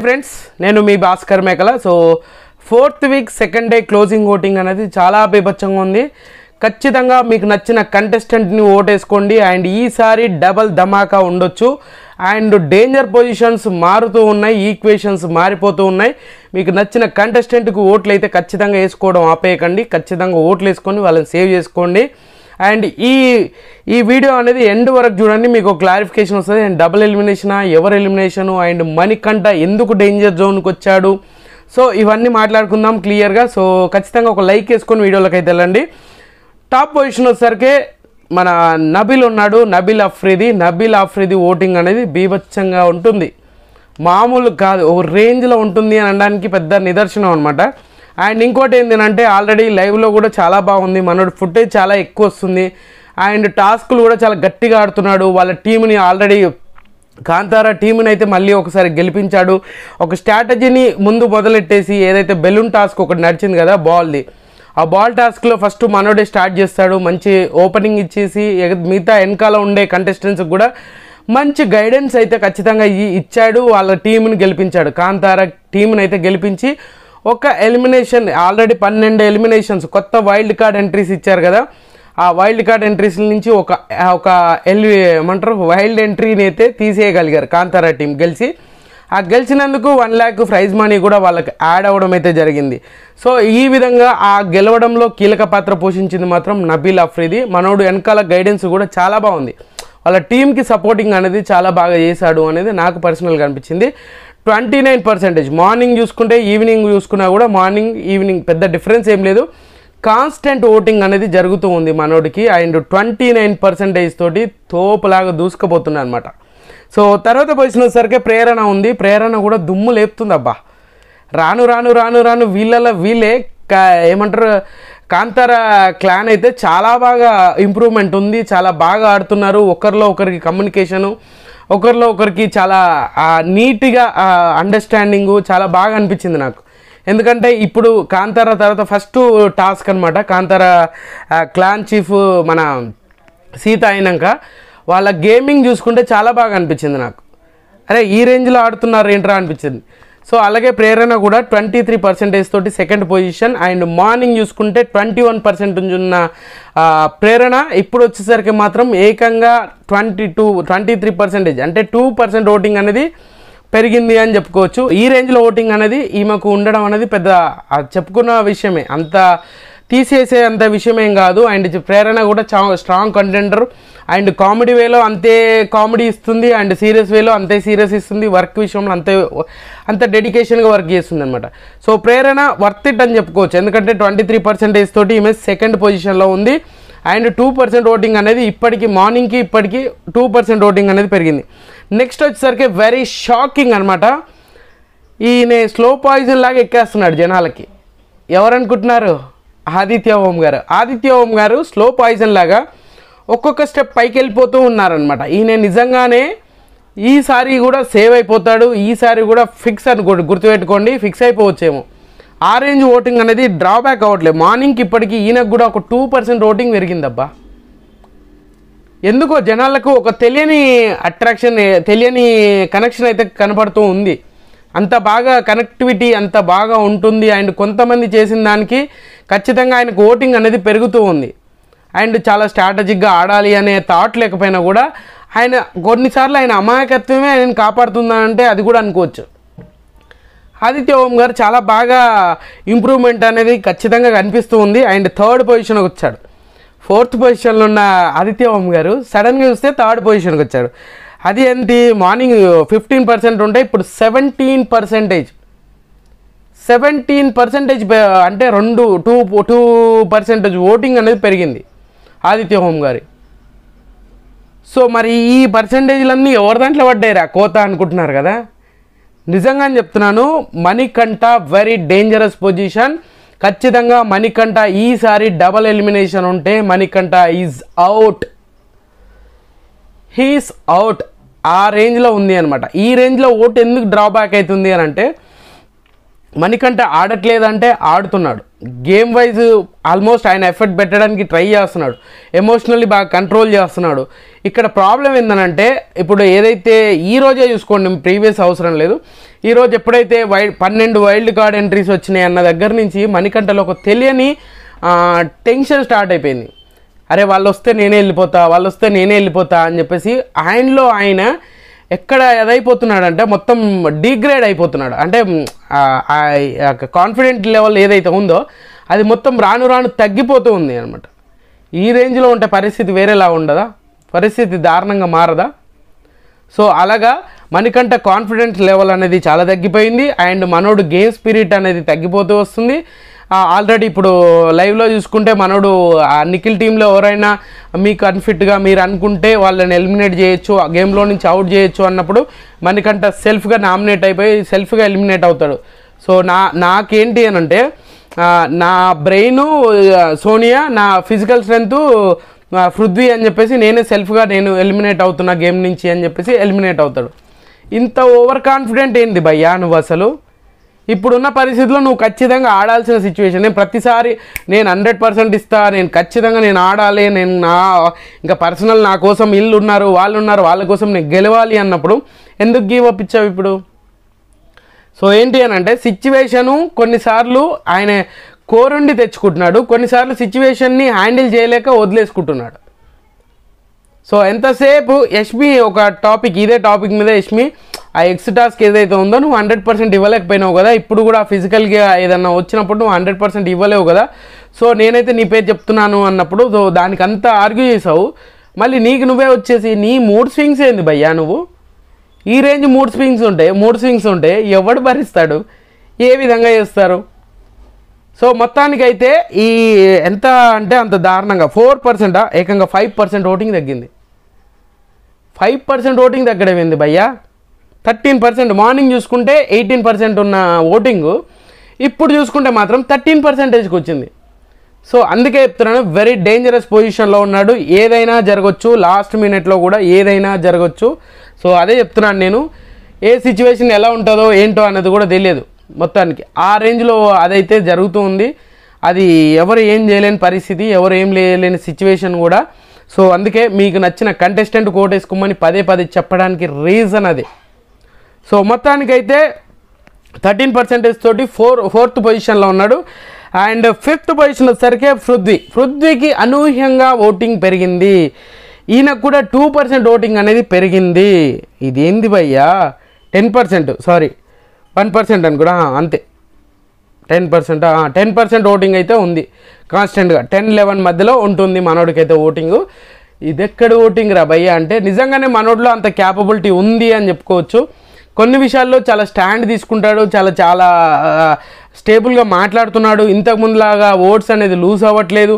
Friends, నేను మీ భాస్కర్ మేకల. So 4th week second day closing voting అనేది చాలా బీభత్సంగా ఉంది. ఖచ్చితంగా మీకు నచ్చిన కంటెస్టెంట్ని ఓటేసుకోండి. అండ్ ఈసారి డబల్ ధమాకా ఉండొచ్చు. అండ్ డేంజర్ పొజిషన్స్ మారుతూ ఉన్నాయి, ఈక్వేషన్స్ మారిపోతూ ఉన్నాయి. మీకు నచ్చిన కంటెస్టెంట్కి ఓట్లు అయితే ఖచ్చితంగా వేసుకోవడం ఆపేయకండి. ఖచ్చితంగా ఓట్లు వేసుకొని వాళ్ళని సేవ్ చేసుకోండి. అండ్ ఈ వీడియో అనేది ఎండ్ వరకు చూడండి, మీకు క్లారిఫికేషన్ వస్తుంది. అండ్ డబుల్ ఎలిమినేషనా, ఎవరు ఎలిమినేషను, అండ్ మణికంఠ ఎందుకు డేంజర్ జోన్కి వచ్చాడు, సో ఇవన్నీ మాట్లాడుకుందాం క్లియర్గా. సో ఖచ్చితంగా ఒక లైక్ వేసుకొని వీడియోలోకి అయితే వెళ్ళండి. టాప్ పొజిషన్ వచ్చేసరికి మన నబిల్ ఉన్నాడు, నబిల్ అఫ్రీది ఓటింగ్ అనేది బీభత్సంగా ఉంటుంది, మామూలు కాదు, ఒక రేంజ్లో ఉంటుంది అని అనడానికి పెద్ద నిదర్శనం అనమాట. అండ్ ఇంకోటి ఏంటంటే ఆల్రెడీ లైవ్లో కూడా చాలా బాగుంది, మనోడు ఫుటేజ్ చాలా ఎక్కువ వస్తుంది. అండ్ టాస్క్లు కూడా చాలా గట్టిగా ఆడుతున్నాడు. వాళ్ళ టీంని ఆల్రెడీ కాంతారా టీంని అయితే మళ్ళీ ఒకసారి గెలిపించాడు. ఒక స్ట్రాటజీని ముందు మొదలెట్టేసి ఏదైతే బెలూన్ టాస్క్ ఒకటి నడిచింది కదా బాల్ది, ఆ బాల్ టాస్క్లో ఫస్ట్ మనోడే స్టార్ట్ చేస్తాడు. మంచి ఓపెనింగ్ ఇచ్చేసి మిగతా వెనకాల ఉండే కంటెస్టెంట్స్కి కూడా మంచి గైడెన్స్ అయితే ఖచ్చితంగా ఇచ్చాడు. వాళ్ళ టీంని గెలిపించాడు. కాంతారా టీంని అయితే గెలిపించి ఒక ఎలిమినేషన్, ఆల్రెడీ 12 ఎలిమినేషన్స్ కొత్త వైల్డ్ కార్డ్ ఎంట్రీస్ ఇచ్చారు కదా, ఆ వైల్డ్ కార్డ్ ఎంట్రీస్ నుంచి ఒక వైల్డ్ ఎంట్రీని అయితే తీసేయగలిగారు కాంతారా టీం గెలిచి. ఆ గెలిచినందుకు 1 lakh ప్రైజ్ మనీ కూడా వాళ్ళకి యాడ్ అవ్వడం అయితే జరిగింది. సో ఈ విధంగా ఆ గెలవడంలో కీలక పాత్ర పోషించింది మాత్రం నబిల్ అఫ్రీది. మనోడు వెనకాల గైడెన్స్ కూడా చాలా బాగుంది, వాళ్ళ టీంకి సపోర్టింగ్ అనేది చాలా బాగా చేశాడు అనేది నాకు పర్సనల్గా అనిపించింది. 29%. మార్నింగ్ చూసుకుంటే ఈవినింగ్ చూసుకున్నా కూడా మార్నింగ్ ఈవినింగ్ పెద్ద డిఫరెన్స్ ఏం లేదు, కాన్స్టెంట్ ఓటింగ్ అనేది జరుగుతూ ఉంది మనోడికి. అండ్ 29% తోటి తోపులాగా దూసుకుపోతుంది అనమాట. సో తర్వాత పొజిషన్ వచ్చేసరికి ప్రేరణ ఉంది. ప్రేరణ కూడా దుమ్ము లేపుతుంది. అబ్బా రాను రాను రాను రాను వీళ్ళే ఏమంటారు, కాంతారా క్లాన్ అయితే చాలా బాగా ఇంప్రూవ్మెంట్ ఉంది, చాలా బాగా ఆడుతున్నారు. ఒకరిలో ఒకరికి కమ్యూనికేషను, ఒకరిలో ఒకరికి చాలా నీట్గా అండర్స్టాండింగు చాలా బాగా అనిపించింది నాకు. ఎందుకంటే ఇప్పుడు కాంతారా తర్వాత ఫస్ట్ టాస్క్ అనమాట, కాంతారా క్లాన్ చీఫ్ మన సీత అయినాక వాళ్ళ గేమింగ్ చూసుకుంటే చాలా బాగా అనిపించింది నాకు. అరే ఈ రేంజ్లో ఆడుతున్నారు ఏంట్రా అనిపించింది. సో అలాగే ప్రేరణ కూడా 23% తోటి సెకండ్ పొజిషన్. అండ్ మార్నింగ్ చూసుకుంటే 21% ఉన్న ప్రేరణ ఇప్పుడు వచ్చేసరికి మాత్రం ఏకంగా 23%, అంటే 2% ఓటింగ్ అనేది పెరిగింది అని చెప్పుకోవచ్చు. ఈ రేంజ్లో ఓటింగ్ అనేది ఈమెకు ఉండడం అనేది పెద్ద చెప్పుకున్న విషయమే, అంత తీసేసే అంత విషయమేం కాదు. అండ్ ప్రేరణ కూడా స్ట్రాంగ్ కంటెండర్. అండ్ కామెడీ వేలో అంతే కామెడీ ఇస్తుంది, అండ్ సీరియస్ వేలో అంతే సీరియస్ ఇస్తుంది. వర్క్ విషయంలో అంత డెడికేషన్గా వర్క్ చేస్తుంది అనమాట. సో ప్రేరణ వర్త్ ఇట్ అని చెప్పుకోవచ్చు, ఎందుకంటే 23% తోటి ఈమె సెకండ్ పొజిషన్లో ఉంది. అండ్ 2% ఓటింగ్ అనేది మార్నింగ్కి ఇప్పటికీ 2% ఓటింగ్ అనేది పెరిగింది. నెక్స్ట్ వచ్చేసరికి వెరీ షాకింగ్ అనమాట, ఈయన స్లో పాయిజన్ లాగా ఎక్కేస్తున్నాడు జనాలకి. ఎవరనుకుంటున్నారు? ఆదిత్య ఓం గారు స్లో పాయిజన్ లాగా ఒక్కొక్క స్టెప్ పైకి వెళ్ళిపోతూ ఉన్నారనమాట. ఈయన నిజంగానే ఈసారి కూడా సేవ్ అయిపోతాడు, ఈసారి కూడా ఫిక్స్ అనుకోండి, గుర్తుపెట్టుకోండి, ఫిక్స్ అయిపోవచ్చేమో. ఆ రేంజ్ ఓటింగ్ అనేది డ్రాబ్యాక్ అవ్వట్లేదు. మార్నింగ్కి ఇప్పటికీ ఈయనకు కూడా ఒక 2% ఓటింగ్ పెరిగిందబ్బా. ఎందుకో జనాలకు ఒక తెలియని అట్రాక్షన్, తెలియని కనెక్షన్ అయితే కనపడుతూ ఉంది. అంత బాగా కనెక్టివిటీ అంత బాగా ఉంటుంది. అండ్ కొంతమంది చేసిన దానికి ఖచ్చితంగా ఆయనకు ఓటింగ్ అనేది పెరుగుతూ ఉంది. అండ్ చాలా స్ట్రాటజిక్గా ఆడాలి అనే థాట్ లేకపోయినా కూడా ఆయన కొన్నిసార్లు ఆయన అమాయకత్వమే ఆయన కాపాడుతుందంటే అది కూడా అనుకోవచ్చు. ఆదిత్య ఓం గారు చాలా బాగా ఇంప్రూవ్మెంట్ అనేది ఖచ్చితంగా కనిపిస్తూ ఉంది. అండ్ 3rd పొజిషన్కి వచ్చాడు. 4th పొజిషన్లో ఉన్న ఆదిత్య ఓం గారు సడన్గా చూస్తే 3rd పొజిషన్కి వచ్చాడు. అది ఏంటి, మార్నింగ్ 15% ఉంటే ఇప్పుడు 17%. 17% అంటే 2% ఓటింగ్ అనేది పెరిగింది ఆదిత్య ఓం గారి. సో మరి ఈ పర్సంటేజ్లన్నీ ఎవరి దాంట్లో పడ్డాయిరా కోత అనుకుంటున్నారు కదా. నిజంగా చెప్తున్నాను, మణికంఠ వెరీ డేంజరస్ పొజిషన్. ఖచ్చితంగా మణికంఠ ఈసారి డబల్ ఎలిమినేషన్ ఉంటే Manikanta is out, he's out. ఆ రేంజ్లో ఉంది అనమాట. ఈ రేంజ్లో ఓటు ఎందుకు డ్రాబ్యాక్ అవుతుంది అని అంటే, మణికంఠ ఆడట్లేదంటే ఆడుతున్నాడు. గేమ్ వైజ్ ఆల్మోస్ట్ ఆయన ఎఫర్ట్ పెట్టడానికి ట్రై చేస్తున్నాడు, ఎమోషనల్లీ బాగా కంట్రోల్ చేస్తున్నాడు. ఇక్కడ ప్రాబ్లం ఏంటంటే ఇప్పుడు ఏదైతే ఈ రోజే చూసుకోండి, ప్రీవియస్ అవసరం లేదు, ఈరోజు ఎప్పుడైతే 12 వైల్డ్ కార్డ్ ఎంట్రీస్ వచ్చినాయి అన్న దగ్గర నుంచి మణికంఠలో ఒక తెలియని టెన్షన్ స్టార్ట్ అయిపోయింది. అరే వాళ్ళు వస్తే నేనే వెళ్ళిపోతా అని చెప్పేసి ఆయనలో ఆయన ఎక్కడ ఎదైపోతున్నాడంటే మొత్తం డిగ్రేడ్ అయిపోతున్నాడు. అంటే కాన్ఫిడెంట్ లెవెల్ ఏదైతే ఉందో అది మొత్తం రాను రాను తగ్గిపోతూ ఉంది అనమాట. ఈ రేంజ్లో ఉంటే పరిస్థితి వేరేలా ఉండదా? పరిస్థితి దారుణంగా మారదా? సో అలాగా మణికంఠ కాన్ఫిడెన్స్ లెవెల్ అనేది చాలా తగ్గిపోయింది. అండ్ మనోడు గేమ్ స్పిరిట్ అనేది తగ్గిపోతూ వస్తుంది. ఆల్రెడీ ఇప్పుడు లైవ్లో చూసుకుంటే మనోడు నిఖిల్ టీంలో ఎవరైనా మీకు అన్ఫిట్గా మీరు అనుకుంటే వాళ్ళని ఎలిమినేట్ చేయొచ్చు, ఆ గేమ్లో నుంచి అవుట్ చేయొచ్చు అన్నప్పుడు మణికంఠ సెల్ఫ్గా నామినేట్ అయిపోయి సెల్ఫ్గా ఎలిమినేట్ అవుతాడు. సో నాకేంటి అని అంటే నా బ్రెయిన్ సోనియా, నా ఫిజికల్ స్ట్రెంత్ పృథ్వీ అని చెప్పేసి నేనే సెల్ఫ్గా నేను ఎలిమినేట్ అవుతున్నా గేమ్ నుంచి అని చెప్పేసి ఎలిమినేట్ అవుతాడు. ఇంత ఓవర్ కాన్ఫిడెంట్ ఏంది భయ్యా నువ్వు అసలు? ఇప్పుడున్న పరిస్థితుల్లో నువ్వు ఖచ్చితంగా ఆడాల్సిన సిచ్యువేషన్. నేను ప్రతిసారి నేను 100% ఇస్తా, నేను ఖచ్చితంగా నేను ఆడాలి, నేను ఇంకా పర్సనల్ నా కోసం ఇల్లు ఉన్నారు, వాళ్ళు ఉన్నారు, వాళ్ళ కోసం నేను గెలవాలి అన్నప్పుడు ఎందుకు గివ్ అప్ ఇచ్చావు ఇప్పుడు? సో ఏంటి అని అంటే సిచ్యువేషను కొన్నిసార్లు ఆయన కోరుండి తెచ్చుకుంటున్నాడు, కొన్నిసార్లు సిచ్యువేషన్ని హ్యాండిల్ చేయలేక వదిలేసుకుంటున్నాడు. సో ఎంతసేపు యష్మి ఒక టాపిక్, ఇదే టాపిక్ మీద యష్మి ఆ ఎక్స్ టాస్క్ ఏదైతే ఉందో నువ్వు 100% ఇవ్వలేకపోయినావు కదా, ఇప్పుడు కూడా ఫిజికల్గా ఏదన్నా వచ్చినప్పుడు నువ్వు 100% ఇవ్వలేవు కదా, సో నేనైతే నీ పేరు చెప్తున్నాను అన్నప్పుడు సో దానికి అంతా ఆర్గ్యూ చేసావు. మళ్ళీ నీకు నువ్వే వచ్చేసి నీ మూడ్ స్వింగ్స్ ఏంది భయ్యా నువ్వు? ఈ రేంజ్ మూడ్ స్వింగ్స్ ఉంటే ఎవడు భరిస్తాడు? ఏ విధంగా చేస్తారు? సో మొత్తానికైతే ఈ ఎంత అంటే అంత దారుణంగా 4% ఏకంగా 5% ఓటింగ్ తగ్గింది. 5% ఓటింగ్ తగ్గడం ఏంది భయ్యా? 13%. మార్నింగ్ చూసుకుంటే 18% ఉన్న ఓటింగు ఇప్పుడు చూసుకుంటే మాత్రం 13%కి వచ్చింది. సో అందుకే చెప్తున్నాను, వెరీ డేంజరస్ పొజిషన్లో ఉన్నాడు. ఏదైనా జరగచ్చు, లాస్ట్ మినిట్లో కూడా ఏదైనా జరగచ్చు. సో అదే చెప్తున్నాను నేను, ఏ సిచ్యువేషన్ ఎలా ఉంటుందో ఏంటో అనేది కూడా తెలియదు. మొత్తానికి ఆ రేంజ్లో అదైతే జరుగుతూ ఉంది. అది ఎవరు ఏం చేయలేని పరిస్థితి, ఎవరు ఏం చేయలేని సిచ్యువేషన్ కూడా. సో అందుకే మీకు నచ్చిన కంటెస్టెంట్ కోటేసుకోమని పదే చెప్పడానికి రీజన్ అదే. సో మొత్తానికైతే 13% తోటి ఫోర్త్ పొజిషన్లో ఉన్నాడు. అండ్ 5th పొజిషన్ వచ్చేసరికి పృథ్వీకి అనూహ్యంగా ఓటింగ్ పెరిగింది. ఈయనకు కూడా 2% ఓటింగ్ అనేది పెరిగింది. ఇదేంది భయ్యా? 10% సారీ 1% అని కూడా అంతే, 10% ఓటింగ్ అయితే ఉంది కాన్స్టెంట్గా. 10-11 మధ్యలో ఉంటుంది మనోడికైతే ఓటింగు. ఇది ఎక్కడ ఓటింగ్ రా భయ్యా అంటే నిజంగానే మనోడిలో అంత క్యాపబిలిటీ ఉంది అని చెప్పుకోవచ్చు. కొన్ని విషయాల్లో చాలా స్టాండ్ తీసుకుంటాడు, చాలా స్టేబుల్గా మాట్లాడుతున్నాడు. ఇంతకుముందులాగా ఓట్స్ అనేది లూజ్ అవ్వట్లేదు,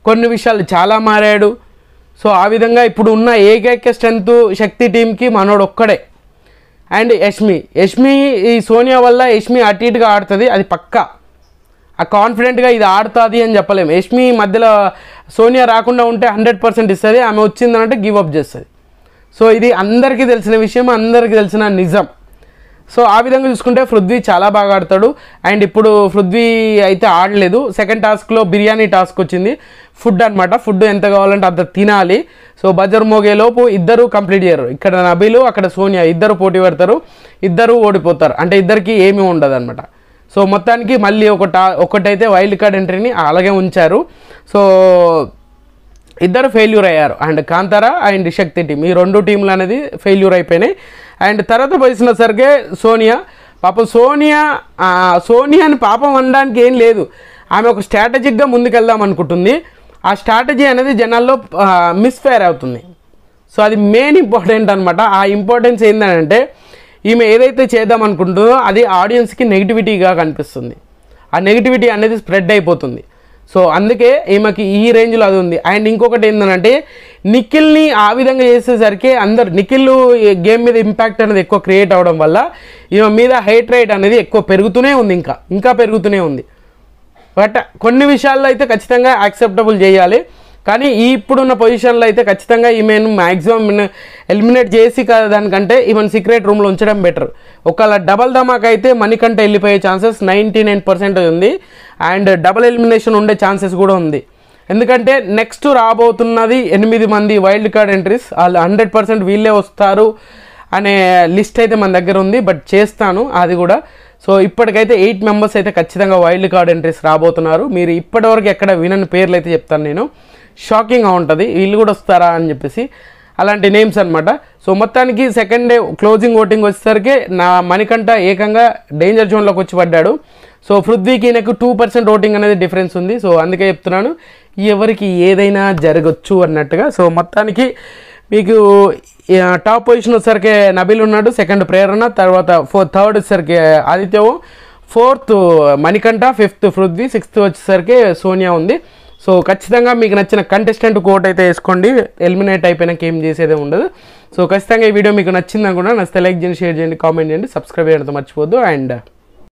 కొన్ని విషయాలు చాలా మారాడు. సో ఆ విధంగా ఇప్పుడు ఉన్న ఏకైక స్ట్రెంత్ శక్తి టీంకి మనోడు ఒక్కడే. అండ్ యష్మి ఈ సోనియా వల్ల యష్మి అటు ఇటుగా ఆడుతుంది, అది పక్కా. ఆ కాన్ఫిడెంట్గా ఇది ఆడుతుంది అని చెప్పలేము. యష్మి మధ్యలో సోనియా రాకుండా ఉంటే 100% ఇస్తుంది, ఆమె వచ్చిందనంటే గివ్ అప్ చేస్తుంది. సో ఇది అందరికీ తెలిసిన విషయం, అందరికీ తెలిసిన నిజం. సో ఆ విధంగా చూసుకుంటే పృథ్వీ చాలా బాగా ఆడతాడు. అండ్ ఇప్పుడు పృథ్వీ అయితే ఆడలేదు. సెకండ్ టాస్క్లో బిర్యానీ టాస్క్ వచ్చింది, ఫుడ్ అనమాట. ఫుడ్ ఎంత కావాలంటే అంత తినాలి. సో బజర్ మోగేలోపు ఇద్దరు కంప్లీట్ చేయరు. ఇక్కడ నబీలు, అక్కడ సోనియా ఇద్దరు పోటీ పెడతారు, ఇద్దరు ఓడిపోతారు. అంటే ఇద్దరికి ఏమీ ఉండదు అనమాట. సో మొత్తానికి మళ్ళీ ఒకటైతే వైల్డ్ కార్డ్ ఎంట్రీని అలాగే ఉంచారు. సో ఇద్దరు ఫెయిల్యూర్ అయ్యారు. And Kantara and Shakti team, ఈ 2 టీంలు అనేది ఫెయిల్యూర్ అయిపోయినాయి. అండ్ తర్వాత పోసిన సరిగే సోనియా. పాపం సోనియాని పాపం అనడానికి ఏం లేదు, ఆమె ఒక స్ట్రాటజిక్గా ముందుకెళ్దాం అనుకుంటుంది. ఆ స్ట్రాటజీ అనేది జనాల్లో మిస్ఫైర్ అవుతుంది. సో అది మెయిన్ ఇంపార్టెంట్ అనమాట. ఆ ఇంపార్టెన్స్ ఏంటంటే ఈమె ఏదైతే చేద్దాం అనుకుంటుందో అది ఆడియన్స్కి నెగిటివిటీగా కనిపిస్తుంది. ఆ నెగిటివిటీ అనేది స్ప్రెడ్ అయిపోతుంది. సో అందుకే ఈమెకి ఈ రేంజ్లో అది ఉంది. అండ్ ఇంకొకటి ఏంటంటే నిఖిల్ని ఆ విధంగా చేసేసరికి నిఖిల్ గేమ్ మీద ఇంపాక్ట్ అనేది ఎక్కువ క్రియేట్ అవ్వడం వల్ల ఈమె మీద హేట్ రేట్ అనేది ఎక్కువ పెరుగుతూనే ఉంది, ఇంకా పెరుగుతూనే ఉంది. బట్ కొన్ని విషయాల్లో అయితే ఖచ్చితంగా యాక్సెప్టబుల్ చేయాలి, కానీ ఇప్పుడున్న పొజిషన్లో అయితే ఖచ్చితంగా ఈమెను మ్యాక్సిమం ఎలిమినేట్ చేసి దానికంటే ఈమెను సీక్రెట్ రూమ్లో ఉంచడం బెటర్. ఒకవేళ డబల్ ధమాకా అయితే మణికంఠ వెళ్ళిపోయే ఛాన్సెస్ 99% ఉంది. అండ్ డబుల్ ఎలిమినేషన్ ఉండే ఛాన్సెస్ కూడా ఉంది. ఎందుకంటే నెక్స్ట్ రాబోతున్నది 8 మంది వైల్డ్ కార్డ్ ఎంట్రీస్. వాళ్ళు 100% వీళ్ళే వస్తారు అనే లిస్ట్ అయితే మన దగ్గర ఉంది. బట్ చేస్తాను అది కూడా. సో ఇప్పటికైతే 8 మెంబర్స్ అయితే ఖచ్చితంగా వైల్డ్ కార్డ్ ఎంట్రీస్ రాబోతున్నారు. మీరు ఇప్పటివరకు ఎక్కడ వినని పేర్లు అయితే చెప్తాను నేను. షాకింగ్గా ఉంటుంది వీళ్ళు కూడా వస్తారా అని చెప్పేసి, అలాంటి నేమ్స్ అనమాట. సో మొత్తానికి సెకండ్ డే క్లోజింగ్ ఓటింగ్ వచ్చేసరికి నా మణికంఠ ఏకంగా డేంజర్ జోన్లోకి వచ్చి పడ్డాడు. సో పృథ్వీకి నాకు 2% ఓటింగ్ అనేది డిఫరెన్స్ ఉంది. సో అందుకే చెప్తున్నాను ఎవరికి ఏదైనా జరగచ్చు అన్నట్టుగా. సో మొత్తానికి మీకు టాప్ పొజిషన్ వచ్చేసరికి నబీల్ ఉన్నాడు, సెకండ్ ప్రేరణ, తర్వాత థర్డ్ వచ్చేసరికి ఆదిత్యవు, fourth Manikanta, fifth Prithvi, sixth వచ్చేసరికి సోనియా ఉంది. సో ఖచ్చితంగా మీకు నచ్చిన కంటెస్టెంట్ కోట్ అయితే వేసుకోండి. ఎలిమినేట్ అయిపోయినాక ఏం చేసేదే ఉండదు. సో ఖచ్చితంగా ఈ వీడియో మీకు నచ్చింది అనుకున్నా. నచ్చితే లైక్ చేయండి, షేర్ చేయండి, కామెంట్ చేయండి, సబ్స్క్రైబ్ చేయడంతో మర్చిపోద్దు. అండ్